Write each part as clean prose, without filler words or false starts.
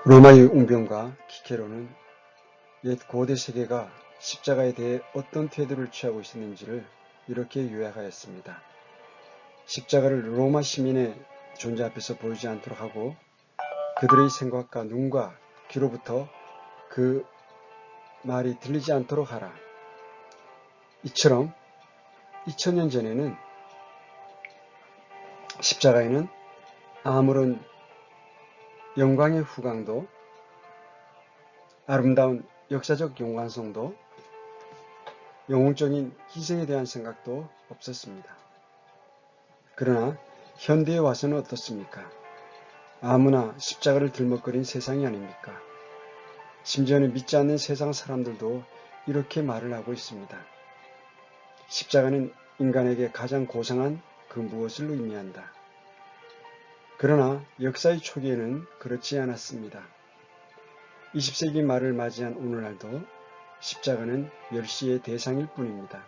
로마의 웅변과 키케로는 옛 고대 세계가 십자가에 대해 어떤 태도를 취하고 있었는지를 이렇게 요약하였습니다. 십자가를 로마 시민의 존재 앞에서 보이지 않도록 하고 그들의 생각과 눈과 귀로부터 그 말이 들리지 않도록 하라. 이처럼 2000년 전에는 십자가에는 아무런 영광의 후광도, 아름다운 역사적 연관성도, 영웅적인 희생에 대한 생각도 없었습니다. 그러나 현대에 와서는 어떻습니까? 아무나 십자가를 들먹거린 세상이 아닙니까? 심지어는 믿지 않는 세상 사람들도 이렇게 말을 하고 있습니다. 십자가는 인간에게 가장 고상한 그 무엇을 의미한다. 그러나 역사의 초기에는 그렇지 않았습니다. 20세기 말을 맞이한 오늘날도 십자가는 멸시의 대상일 뿐입니다.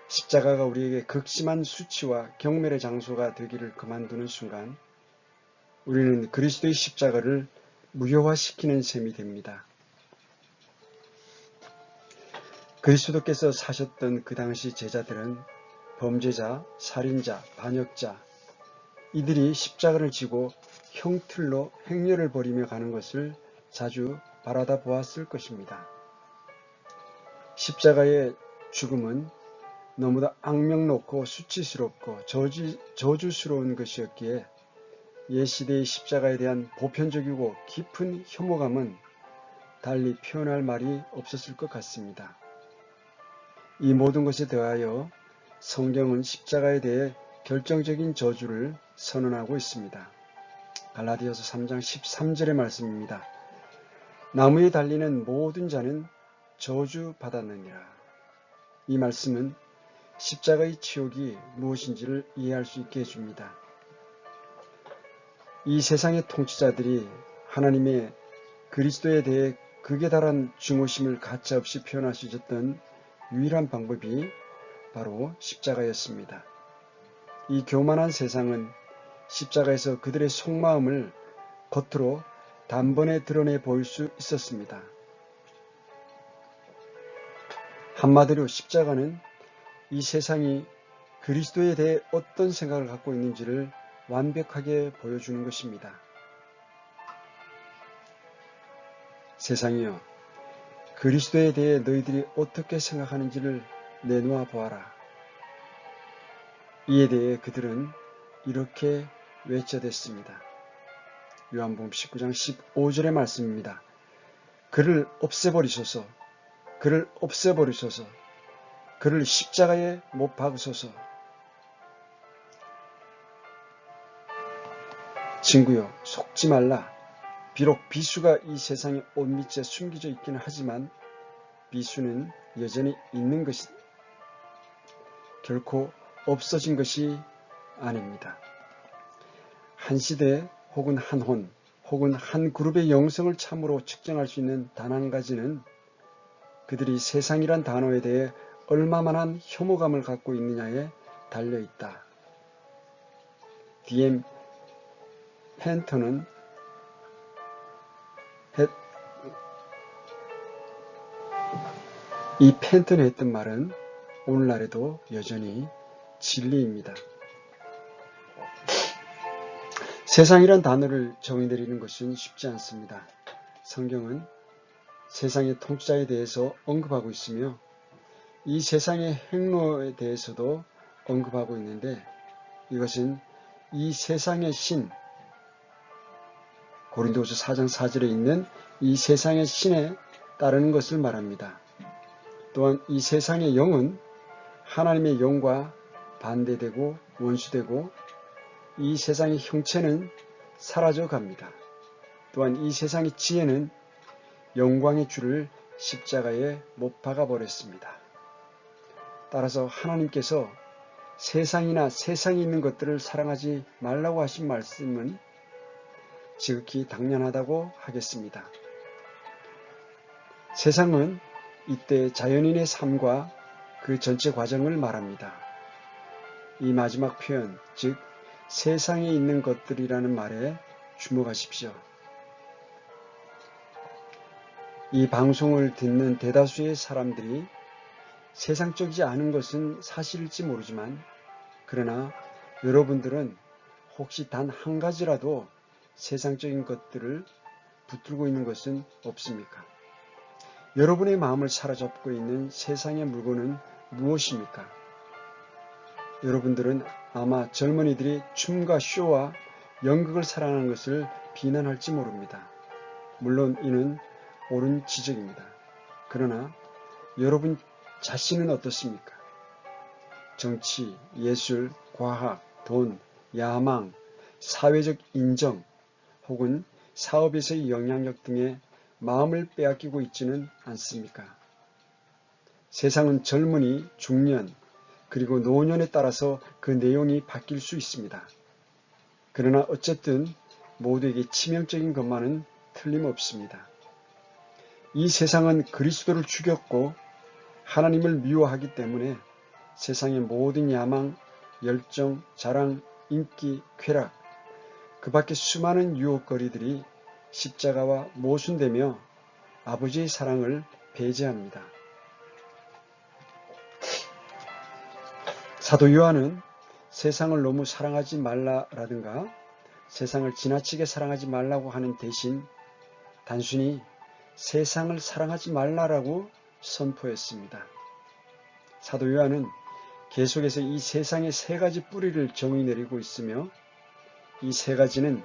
십자가가 우리에게 극심한 수치와 경멸의 장소가 되기를 그만두는 순간 우리는 그리스도의 십자가를 무효화시키는 셈이 됩니다. 그리스도께서 사셨던 그 당시 제자들은 범죄자, 살인자, 반역자, 이들이 십자가를 지고 형틀로 행렬을 벌이며 가는 것을 자주 바라다 보았을 것입니다. 십자가의 죽음은 너무도 악명높고 수치스럽고 저주스러운 것이었기에 옛 시대의 십자가에 대한 보편적이고 깊은 혐오감은 달리 표현할 말이 없었을 것 같습니다. 이 모든 것에 더하여 성경은 십자가에 대해 결정적인 저주를 선언하고 있습니다. 갈라디아서 3장 13절의 말씀입니다. 나무에 달리는 모든 자는 저주받았느니라. 이 말씀은 십자가의 치욕이 무엇인지를 이해할 수 있게 해줍니다. 이 세상의 통치자들이 하나님의 그리스도에 대해 극에 달한 증오심을 가차없이 표현할 수 있었던 유일한 방법이 바로 십자가였습니다. 이 교만한 세상은 십자가에서 그들의 속마음을 겉으로 단번에 드러내 보일 수 있었습니다. 한마디로 십자가는 이 세상이 그리스도에 대해 어떤 생각을 갖고 있는지를 완벽하게 보여주는 것입니다. 세상이여, 그리스도에 대해 너희들이 어떻게 생각하는지를 내놓아 보아라. 이에 대해 그들은 이렇게 외쳐댔습니다. 요한복음 19장 15절의 말씀입니다. 그를 없애버리소서, 그를 없애버리소서, 그를 십자가에 못 박으소서. 친구여, 속지 말라. 비록 비수가 이 세상의 온밑에 숨겨져 있기는 하지만 비수는 여전히 있는 것이 결코 없어진 것이 아닙니다. 한 시대 혹은 한 혼 혹은 한 그룹의 영성을 참으로 측정할 수 있는 단 한 가지는 그들이 세상이란 단어에 대해 얼마만한 혐오감을 갖고 있느냐에 달려있다. D.M. 펜터는 이 펜턴이 했던 말은 오늘날에도 여전히 진리입니다. 세상이란 단어를 정의내리는 것은 쉽지 않습니다. 성경은 세상의 통치자에 대해서 언급하고 있으며 이 세상의 행로에 대해서도 언급하고 있는데 이것은 이 세상의 신, 고린도후서 4장 4절에 있는 이 세상의 신에 따르는 것을 말합니다. 또한 이 세상의 영은 하나님의 영과 반대되고 원수되고 이 세상의 형체는 사라져 갑니다. 또한 이 세상의 지혜는 영광의 주를 십자가에 못 박아 버렸습니다. 따라서 하나님께서 세상이나 세상에 있는 것들을 사랑하지 말라고 하신 말씀은 지극히 당연하다고 하겠습니다. 세상은 이때 자연인의 삶과 그 전체 과정을 말합니다. 이 마지막 표현, 즉 세상에 있는 것들이라는 말에 주목하십시오. 이 방송을 듣는 대다수의 사람들이 세상적이지 않은 것은 사실일지 모르지만, 그러나 여러분들은 혹시 단 한 가지라도 세상적인 것들을 붙들고 있는 것은 없습니까? 여러분의 마음을 사로잡고 있는 세상의 물건은 무엇입니까? 여러분들은 아마 젊은이들이 춤과 쇼와 연극을 사랑하는 것을 비난할지 모릅니다. 물론 이는 옳은 지적입니다. 그러나 여러분 자신은 어떻습니까? 정치, 예술, 과학, 돈, 야망, 사회적 인정 혹은 사업에서의 영향력 등에 마음을 빼앗기고 있지는 않습니까? 세상은 젊은이, 중년, 그리고 노년에 따라서 그 내용이 바뀔 수 있습니다. 그러나 어쨌든 모두에게 치명적인 것만은 틀림없습니다. 이 세상은 그리스도를 죽였고 하나님을 미워하기 때문에 세상의 모든 야망, 열정, 자랑, 인기, 쾌락, 그 밖에 수많은 유혹거리들이 십자가와 모순되며 아버지의 사랑을 배제합니다. 사도 요한은 세상을 너무 사랑하지 말라라든가 세상을 지나치게 사랑하지 말라고 하는 대신 단순히 세상을 사랑하지 말라라고 선포했습니다. 사도 요한은 계속해서 이 세상의 세 가지 뿌리를 정의 내리고 있으며 이 세 가지는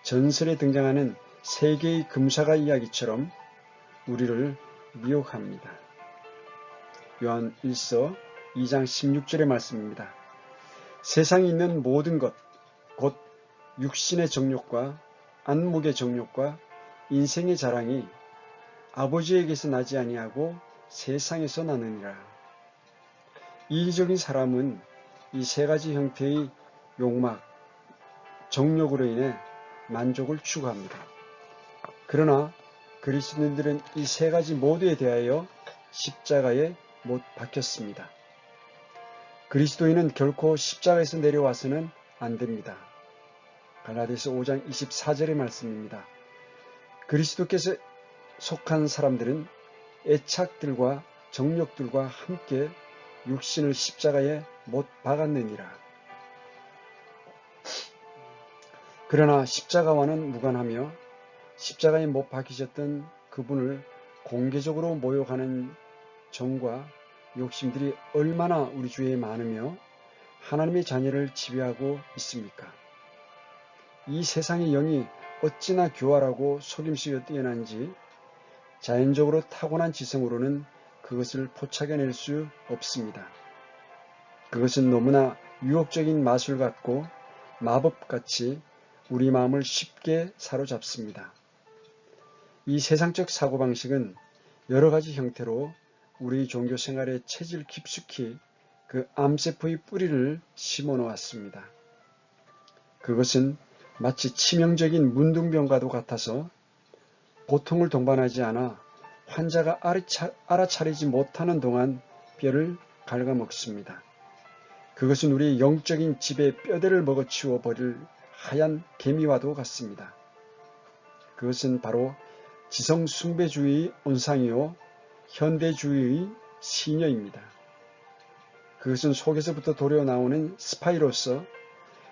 전설에 등장하는 세 개의 금사가 이야기처럼 우리를 미혹합니다. 요한 1서 2장 16절의 말씀입니다. 세상에 있는 모든 것, 곧 육신의 정욕과 안목의 정욕과 인생의 자랑이 아버지에게서 나지 아니하고 세상에서 나느니라. 이기적인 사람은 이 세 가지 형태의 욕망, 정욕으로 인해 만족을 추구합니다. 그러나 그리스도인들은 이 세 가지 모두에 대하여 십자가에 못 박혔습니다. 그리스도인은 결코 십자가에서 내려와서는 안 됩니다. 갈라디아서 5장 24절의 말씀입니다. 그리스도께서 속한 사람들은 애착들과 정욕들과 함께 육신을 십자가에 못 박았느니라. 그러나 십자가와는 무관하며 십자가에 못 박히셨던 그분을 공개적으로 모욕하는 정과 욕심들이 얼마나 우리 주위에 많으며 하나님의 자녀를 지배하고 있습니까? 이 세상의 영이 어찌나 교활하고 속임수가 뛰어난지 자연적으로 타고난 지성으로는 그것을 포착해낼 수 없습니다. 그것은 너무나 유혹적인 마술 같고 마법같이 우리 마음을 쉽게 사로잡습니다. 이 세상적 사고방식은 여러 가지 형태로 우리 종교 생활에 체질 깊숙이 그 암세포의 뿌리를 심어 놓았습니다. 그것은 마치 치명적인 문둥병과도 같아서 고통을 동반하지 않아 환자가 알아차리지 못하는 동안 뼈를 갉아먹습니다. 그것은 우리의 영적인 집에 뼈대를 먹어치워 버릴 하얀 개미와도 같습니다. 그것은 바로 지성숭배주의의 온상이요 현대주의의 시녀입니다. 그것은 속에서부터 도려나오는 스파이로서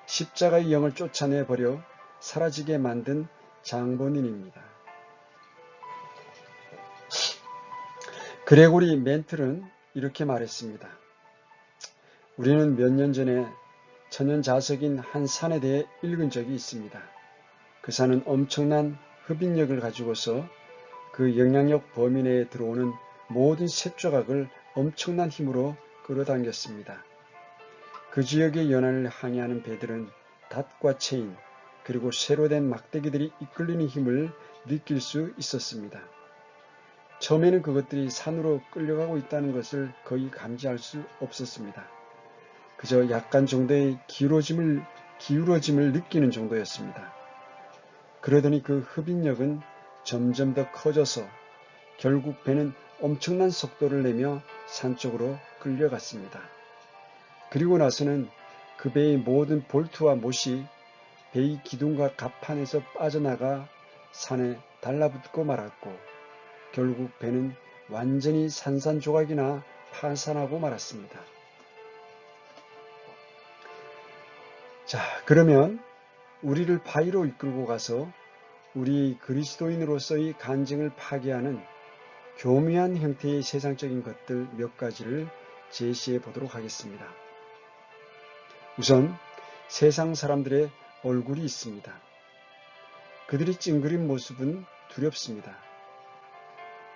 십자가의 영을 쫓아내버려 사라지게 만든 장본인입니다. 그레고리 멘틀은 이렇게 말했습니다. 우리는 몇 년 전에 천연자석인 한 산에 대해 읽은 적이 있습니다. 그 산은 엄청난 흡인력을 가지고서 그 영향력 범위 내에 들어오는 모든 쇳조각을 엄청난 힘으로 끌어당겼습니다. 그 지역의 연안을 항해하는 배들은 닷과 체인 그리고 쇠로 된 막대기들이 이끌리는 힘을 느낄 수 있었습니다. 처음에는 그것들이 산으로 끌려가고 있다는 것을 거의 감지할 수 없었습니다. 그저 약간 정도의 기울어짐을 느끼는 정도였습니다. 그러더니 그 흡인력은 점점 더 커져서 결국 배는 엄청난 속도를 내며 산 쪽으로 끌려갔습니다. 그리고 나서는 그 배의 모든 볼트와 못이 배의 기둥과 갑판에서 빠져나가 산에 달라붙고 말았고 결국 배는 완전히 산산조각이나 파산하고 말았습니다. 자, 그러면 우리를 바위로 이끌고 가서 우리 그리스도인으로서의 간증을 파괴하는 교묘한 형태의 세상적인 것들 몇 가지를 제시해 보도록 하겠습니다. 우선 세상 사람들의 얼굴이 있습니다. 그들이 찡그린 모습은 두렵습니다.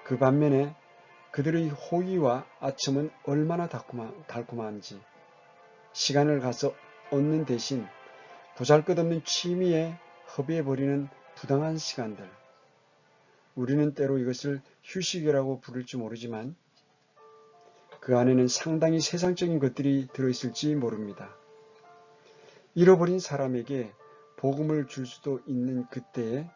그 반면에 그들의 호의와 아첨은 얼마나 달콤한지 시간을 가서 얻는 대신 보잘것없는 취미에 허비해버리는 부당한 시간들. 우리는 때로 이것을 휴식이라고 부를지 모르지만 그 안에는 상당히 세상적인 것들이 들어있을지 모릅니다. 잃어버린 사람에게 복음을 줄 수도 있는 그때에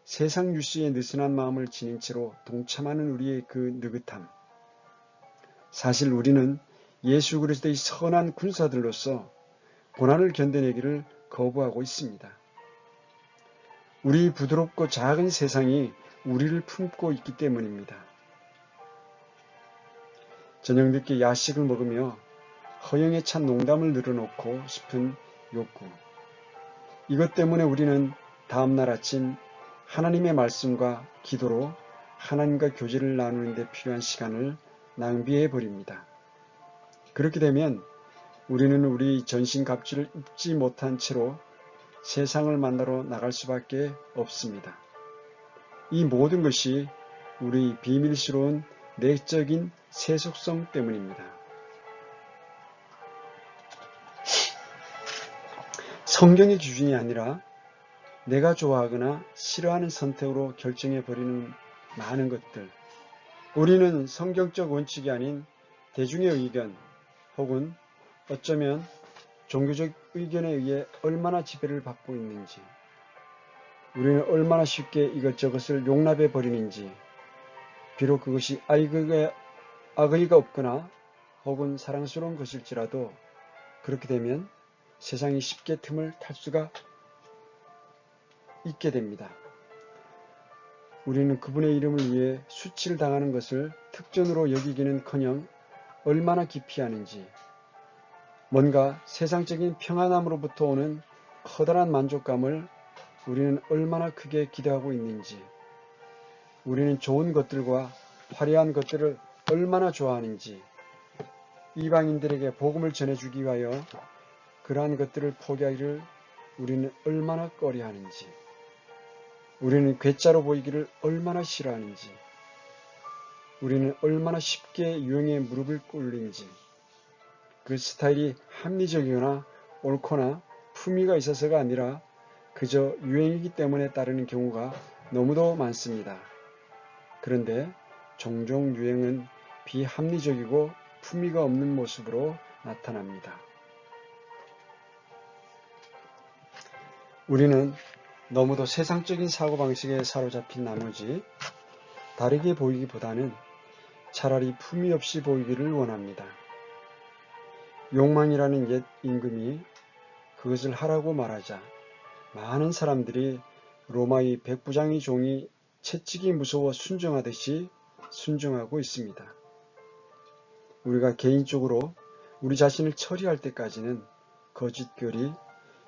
세상 뉴스에 느슨한 마음을 지닌 채로 동참하는 우리의 그 느긋함. 사실 우리는 예수 그리스도의 선한 군사들로서 고난을 견뎌내기를 거부하고 있습니다. 우리 부드럽고 작은 세상이 우리를 품고 있기 때문입니다. 저녁 늦게 야식을 먹으며 허영에 찬 농담을 늘어놓고 싶은 욕구. 이것 때문에 우리는 다음날 아침 하나님의 말씀과 기도로 하나님과 교제를 나누는 데 필요한 시간을 낭비해 버립니다. 그렇게 되면 우리는 우리 전신 갑주를 입지 못한 채로 세상을 만나러 나갈 수밖에 없습니다. 이 모든 것이 우리 비밀스러운 내적인 세속성 때문입니다. 성경의 기준이 아니라 내가 좋아하거나 싫어하는 선택으로 결정해버리는 많은 것들. 우리는 성경적 원칙이 아닌 대중의 의견 혹은 어쩌면 종교적 의견에 의해 얼마나 지배를 받고 있는지, 우리는 얼마나 쉽게 이것저것을 용납해 버리는지, 비록 그것이 악의가 없거나 혹은 사랑스러운 것일지라도 그렇게 되면 세상이 쉽게 틈을 탈 수가 있게 됩니다. 우리는 그분의 이름을 위해 수치를 당하는 것을 특전으로 여기기는커녕 얼마나 기피하는지, 뭔가 세상적인 평안함으로부터 오는 커다란 만족감을 우리는 얼마나 크게 기대하고 있는지, 우리는 좋은 것들과 화려한 것들을 얼마나 좋아하는지, 이방인들에게 복음을 전해주기 위하여 그러한 것들을 포기하기를 우리는 얼마나 꺼려하는지, 우리는 괴짜로 보이기를 얼마나 싫어하는지, 우리는 얼마나 쉽게 유행에 무릎을 꿇는지, 그 스타일이 합리적이거나 옳거나 품위가 있어서가 아니라 그저 유행이기 때문에 따르는 경우가 너무도 많습니다. 그런데 종종 유행은 비합리적이고 품위가 없는 모습으로 나타납니다. 우리는 너무도 세상적인 사고방식에 사로잡힌 나머지 다르게 보이기보다는 차라리 품위 없이 보이기를 원합니다. 욕망이라는 옛 임금이 그것을 하라고 말하자 많은 사람들이 로마의 백부장의 종이 채찍이 무서워 순종하듯이 순종하고 있습니다. 우리가 개인적으로 우리 자신을 처리할 때까지는 거짓교리,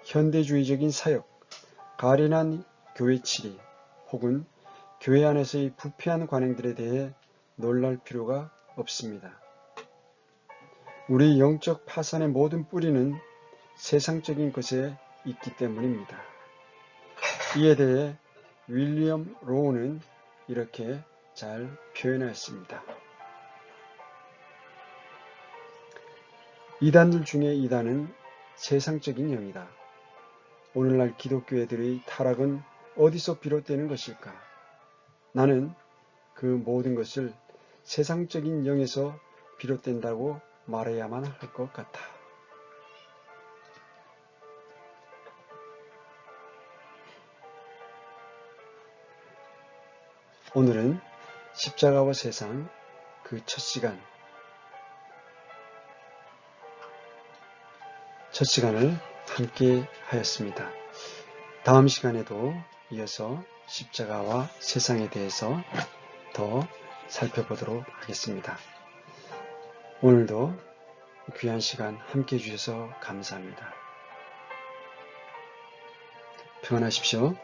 현대주의적인 사역, 가련한 교회 치리 혹은 교회 안에서의 부패한 관행들에 대해 놀랄 필요가 없습니다. 우리 영적 파산의 모든 뿌리는 세상적인 것에 있기 때문입니다. 이에 대해 윌리엄 로우는 이렇게 잘 표현하였습니다. 이단들 중에 이단은 세상적인 영이다. 오늘날 기독교애들의 타락은 어디서 비롯되는 것일까? 나는 그 모든 것을 세상적인 영에서 비롯된다고 말해야만 할 것 같아. 오늘은 십자가와 세상 그 첫 시간을 함께 하였습니다. 다음 시간에도 이어서 십자가와 세상에 대해서 더 살펴보도록 하겠습니다. 오늘도 귀한 시간 함께 해주셔서 감사합니다. 평안하십시오.